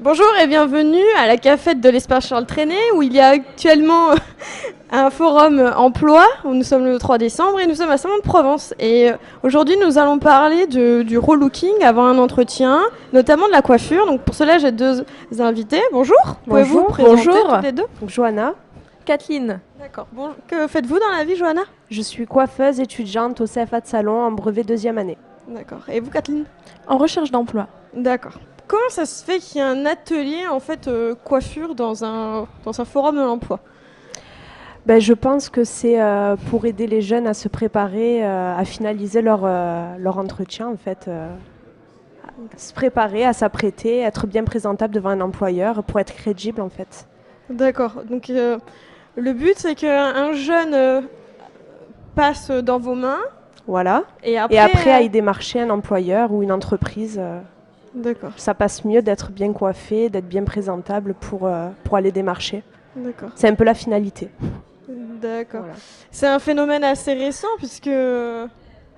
Bonjour et bienvenue à la cafette de l'Espace Charles Trenet où il y a actuellement un forum emploi. Nous sommes le 3 décembre et nous sommes à Saint-Mond-de-Provence. Et aujourd'hui, nous allons parler du relooking avant un entretien, notamment de la coiffure. Donc pour cela, j'ai deux invités. Bonjour. Pouvez-vous vous présenter toutes les deux ? Johanna. Kathleen. D'accord. Bon, que faites-vous dans la vie, Johanna ? Je suis coiffeuse étudiante au CFA de Salon en brevet 2e année. D'accord. Et vous, Kathleen ? En recherche d'emploi. D'accord. Comment ça se fait qu'il y ait un atelier en fait coiffure dans un forum de l'emploi ? Je pense que c'est pour aider les jeunes à se préparer, à finaliser leur entretien en fait. Se préparer, à s'apprêter, être bien présentable devant un employeur pour être crédible en fait. D'accord. Donc le but c'est qu'un jeune passe dans vos mains. Voilà. Et après aille démarcher un employeur ou une entreprise. D'accord. Ça passe mieux d'être bien coiffé, d'être bien présentable pour aller démarcher. D'accord. C'est un peu la finalité. D'accord. Voilà. C'est un phénomène assez récent puisque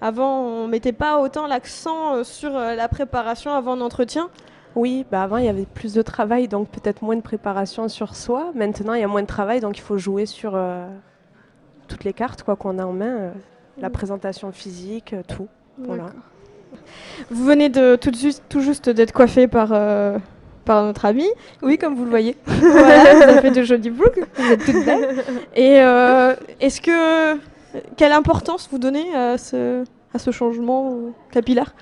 avant on mettait pas autant l'accent sur la préparation avant l'entretien. Oui, avant il y avait plus de travail donc peut-être moins de préparation sur soi. Maintenant il y a moins de travail donc il faut jouer sur toutes les cartes qu'on a en main, la présentation physique, tout. Voilà. Vous venez de tout juste d'être coiffé par notre amie. Oui, comme vous le voyez. Voilà, vous avez fait de jolis boucles, vous êtes toute belle. Et quelle importance vous donnez à ce changement capillaire ?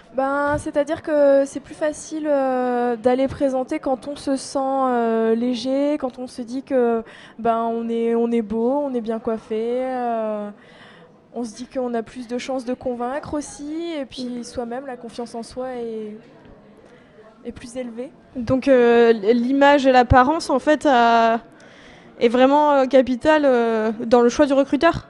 C'est-à-dire que c'est plus facile d'aller présenter quand on se sent léger, quand on se dit que on est beau, on est bien coiffé. On se dit qu'on a plus de chances de convaincre aussi, et puis soi-même, la confiance en soi est plus élevée. Donc l'image et l'apparence, en fait, est vraiment capitale dans le choix du recruteur ?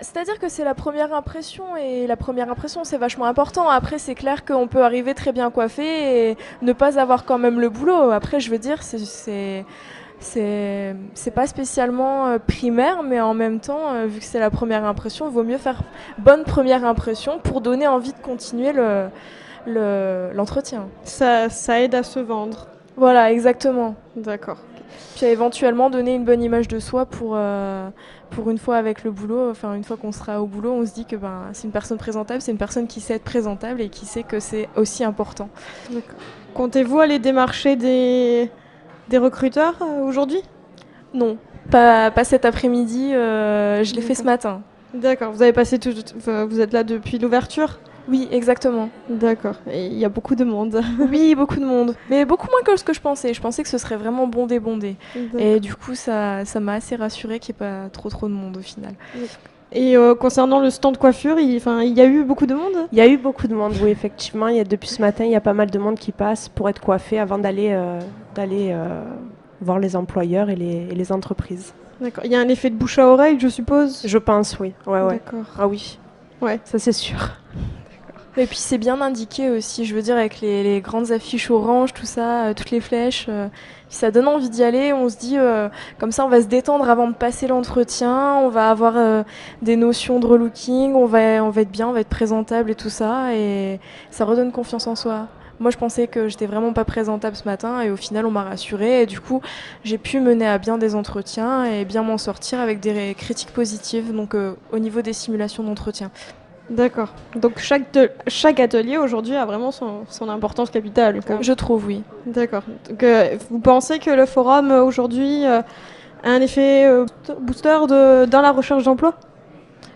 C'est-à-dire que c'est la première impression, et la première impression, c'est vachement important. Après, c'est clair qu'on peut arriver très bien coiffé et ne pas avoir quand même le boulot. Après, je veux dire, c'est pas spécialement primaire, mais en même temps, vu que c'est la première impression, il vaut mieux faire bonne première impression pour donner envie de continuer l'entretien. Ça aide à se vendre. Voilà, exactement. D'accord. Puis éventuellement donner une bonne image de soi pour une fois avec le boulot, enfin une fois qu'on sera au boulot, on se dit que c'est une personne présentable, c'est une personne qui sait être présentable et qui sait que c'est aussi important. D'accord. Comptez-vous aller démarcher des recruteurs aujourd'hui ? Non, pas cet après-midi, je l'ai fait ce matin. D'accord, vous avez passé vous êtes là depuis l'ouverture ? Oui, exactement. D'accord, et il y a beaucoup de monde. Oui, beaucoup de monde, mais beaucoup moins que ce que je pensais. Je pensais que ce serait vraiment bondé. Et du coup, ça m'a assez rassurée qu'il n'y ait pas trop de monde au final. Et concernant le stand coiffure, il y a eu beaucoup de monde ? Il y a eu beaucoup de monde, oui, effectivement. Depuis ce matin, il y a pas mal de monde qui passe pour être coiffé avant d'aller voir les employeurs et les entreprises. D'accord. Il y a un effet de bouche à oreille, je suppose ? Je pense, oui. Ouais. D'accord. Ah oui. Ouais. Ça, c'est sûr. Et puis c'est bien indiqué aussi, je veux dire, avec les grandes affiches orange, tout ça, toutes les flèches. Ça donne envie d'y aller. On se dit, comme ça, on va se détendre avant de passer l'entretien. On va avoir des notions de relooking. On va être bien, on va être présentable et tout ça. Et ça redonne confiance en soi. Moi, je pensais que j'étais vraiment pas présentable ce matin. Et au final, on m'a rassurée. Et du coup, j'ai pu mener à bien des entretiens et bien m'en sortir avec des critiques positives. Donc, au niveau des simulations d'entretien. D'accord. Donc chaque atelier aujourd'hui a vraiment son importance capitale. Je trouve, oui. D'accord. Donc, vous pensez que le forum aujourd'hui a un effet booster dans la recherche d'emploi ?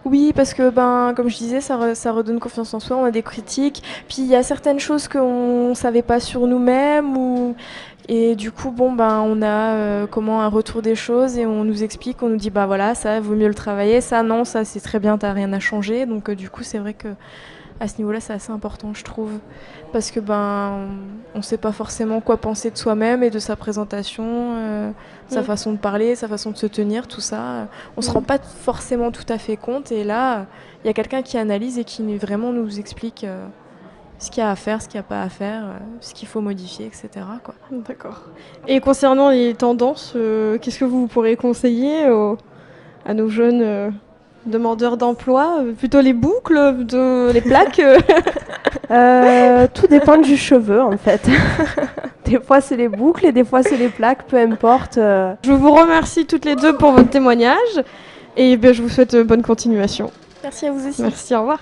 Oui, parce que comme je disais, ça redonne confiance en soi, on a des critiques. Puis il y a certaines choses qu'on ne savait pas sur nous-mêmes et du coup, on a un retour des choses et on nous explique, on nous dit voilà, ça vaut mieux le travailler, ça non, ça c'est très bien, t'as rien à changer. Donc du coup, c'est vrai que à ce niveau-là, c'est assez important, je trouve, parce que on sait pas forcément quoi penser de soi-même et de sa présentation, sa façon de parler, sa façon de se tenir, tout ça. On se rend pas forcément tout à fait compte et là, il y a quelqu'un qui analyse et qui vraiment nous explique ce qu'il y a à faire, ce qu'il n'y a pas à faire, ce qu'il faut modifier, etc. quoi. D'accord. Et concernant les tendances, qu'est-ce que vous pourrez conseiller à nos jeunes demandeurs d'emploi ? Plutôt les boucles, plutôt les plaques Tout dépend du cheveu, en fait. Des fois, c'est les boucles et des fois, c'est les plaques, peu importe. Je vous remercie toutes les deux pour votre témoignage et je vous souhaite bonne continuation. Merci à vous aussi. Merci, au revoir.